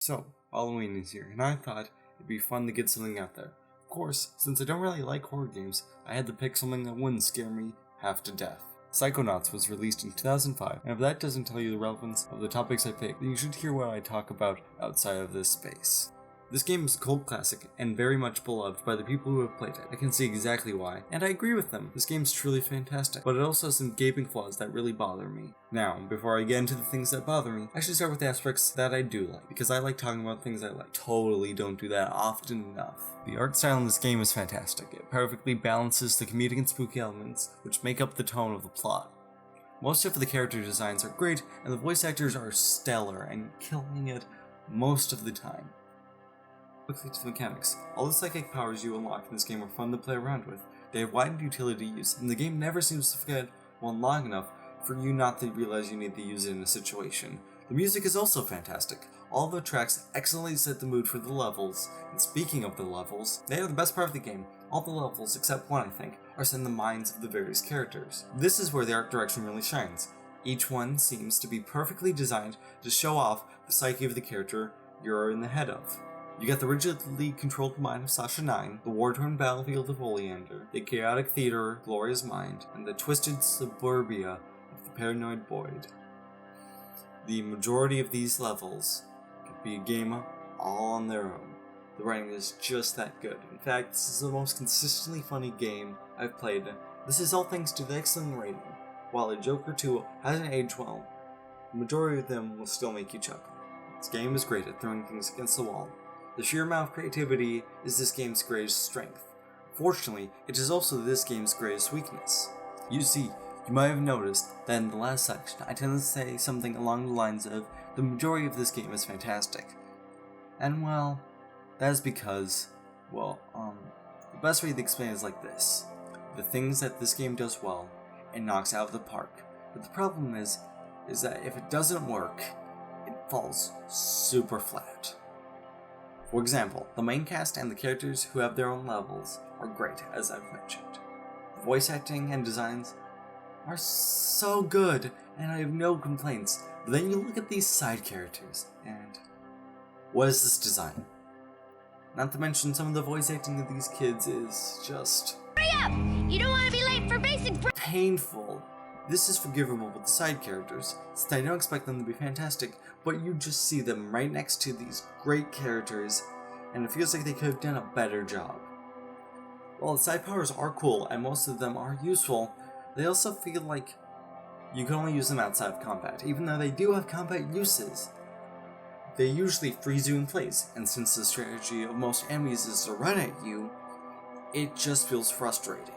So, Halloween is here, and I thought it'd be fun to get something out there. Of course, since I don't really like horror games, I had to pick something that wouldn't scare me half to death. Psychonauts was released in 2005, and if that doesn't tell you the relevance of the topics I picked, then you should hear what I talk about outside of this space. This game is a cult classic and very much beloved by the people who have played it. I can see exactly why, and I agree with them. This game's truly fantastic, but it also has some gaping flaws that really bother me. Now, before I get into the things that bother me, I should start with the aspects that I do like, because I like talking about things I like. Totally don't do that often enough. The art style in this game is fantastic. It perfectly balances the comedic and spooky elements, which make up the tone of the plot. Most of the character designs are great, and the voice actors are stellar and killing it most of the time. Quickly to the mechanics. All the psychic powers you unlock in this game are fun to play around with. They have wide utility use, and the game never seems to forget one long enough for you not to realize you need to use it in a situation. The music is also fantastic. All the tracks excellently set the mood for the levels, and speaking of the levels, they are the best part of the game. All the levels, except one I think, are set in the minds of the various characters. This is where the art direction really shines. Each one seems to be perfectly designed to show off the psyche of the character you're in the head of. You get the rigidly controlled mind of Sasha 9, the war-torn battlefield of Oleander, the chaotic theater Gloria's mind, and the twisted suburbia of the paranoid Boyd. The majority of these levels could be a game all on their own. The writing is just that good. In fact, this is the most consistently funny game I've played. This is all thanks to the excellent rating. While a joke or two hasn't aged well, the majority of them will still make you chuckle. This game is great at throwing things against the wall. The sheer amount of creativity is this game's greatest strength. Fortunately, it is also this game's greatest weakness. You see, you might have noticed that in the last section, I tend to say something along the lines of, the majority of this game is fantastic. And well, that is because, the best way to explain it is like this. The things that this game does well, it knocks out of the park. But the problem is that if it doesn't work, it falls super flat. For example, the main cast and the characters who have their own levels are great, as I've mentioned. The voice acting and designs are so good, and I have no complaints. But then you look at these side characters, and what is this design? Not to mention some of the voice acting of these kids is just... Hurry up! You don't want to be late for basic painful. This is forgivable with the side characters, since I don't expect them to be fantastic, but you just see them right next to these great characters, and it feels like they could have done a better job. While the side powers are cool, and most of them are useful, they also feel like you can only use them outside of combat, even though they do have combat uses. They usually freeze you in place, and since the strategy of most enemies is to run at you, it just feels frustrating.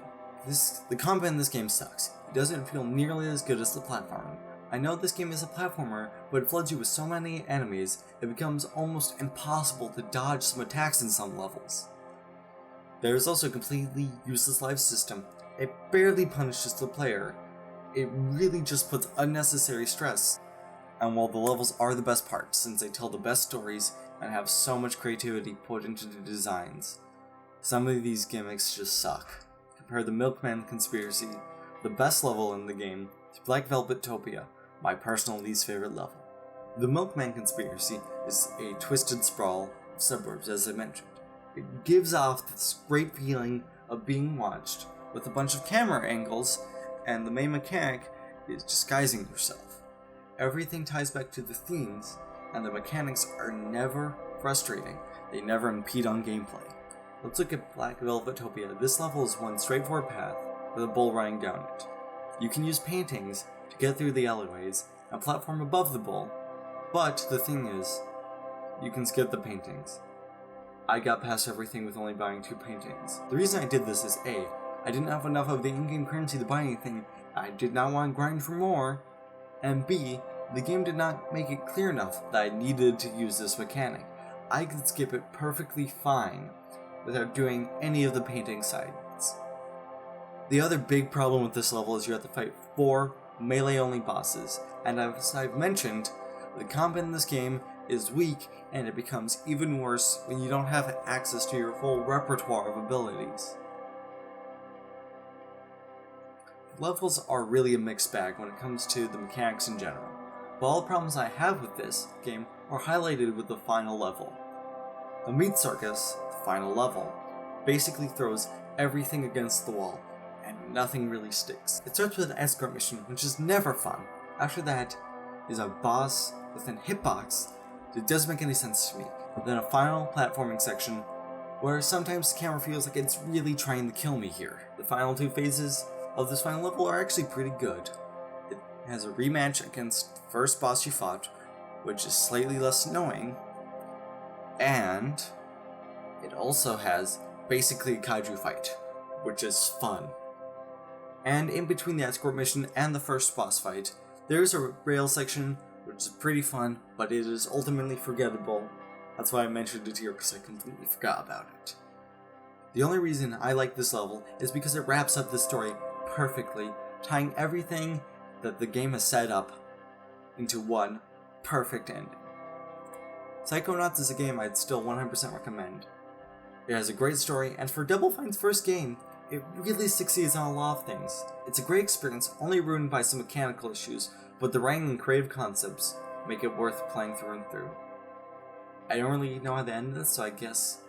The combat in this game sucks. It doesn't feel nearly as good as the platforming. I know this game is a platformer, but it floods you with so many enemies, it becomes almost impossible to dodge some attacks in some levels. There is also a completely useless life system. It barely punishes the player. It really just puts unnecessary stress. And while the levels are the best part, since they tell the best stories and have so much creativity put into the designs, some of these gimmicks just suck. Compare the Milkman Conspiracy, the best level in the game, to Black Velvetopia, my personal least favorite level. The Milkman Conspiracy is a twisted sprawl of suburbs, as I mentioned. It gives off this great feeling of being watched, with a bunch of camera angles, and the main mechanic is disguising yourself. Everything ties back to the themes, and the mechanics are never frustrating. They never impede on gameplay. Let's look at Black Velvetopia. This level is one straightforward path with a bull running down it. You can use paintings to get through the alleyways and platform above the bull, but the thing is, you can skip the paintings. I got past everything with only buying 2 paintings. The reason I did this is A, I didn't have enough of the in-game currency to buy anything, I did not want to grind for more, and B, the game did not make it clear enough that I needed to use this mechanic. I could skip it perfectly fine without doing any of the painting sides. The other big problem with this level is you have to fight 4 melee-only bosses, and as I've mentioned, the combat in this game is weak, and it becomes even worse when you don't have access to your full repertoire of abilities. The levels are really a mixed bag when it comes to the mechanics in general, but all the problems I have with this game are highlighted with the final level. The Meat Circus, the final level, basically throws everything against the wall, and nothing really sticks. It starts with an escort mission, which is never fun. After that is a boss with an hitbox that doesn't make any sense to me. Then a final platforming section where sometimes the camera feels like it's really trying to kill me here. The final two phases of this final level are actually pretty good. It has a rematch against the first boss you fought, which is slightly less annoying, and it also has basically a kaiju fight, which is fun. And in between the escort mission and the first boss fight, there is a rail section, which is pretty fun, but it is ultimately forgettable. That's why I mentioned it here, because I completely forgot about it. The only reason I like this level is because it wraps up the story perfectly, tying everything that the game has set up into one perfect ending. Psychonauts is a game I'd still 100% recommend. It has a great story, and for Double Fine's first game, it really succeeds on a lot of things. It's a great experience, only ruined by some mechanical issues, but the writing and creative concepts make it worth playing through and through. I don't really know how to end this, so I guess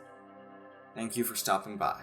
thank you for stopping by.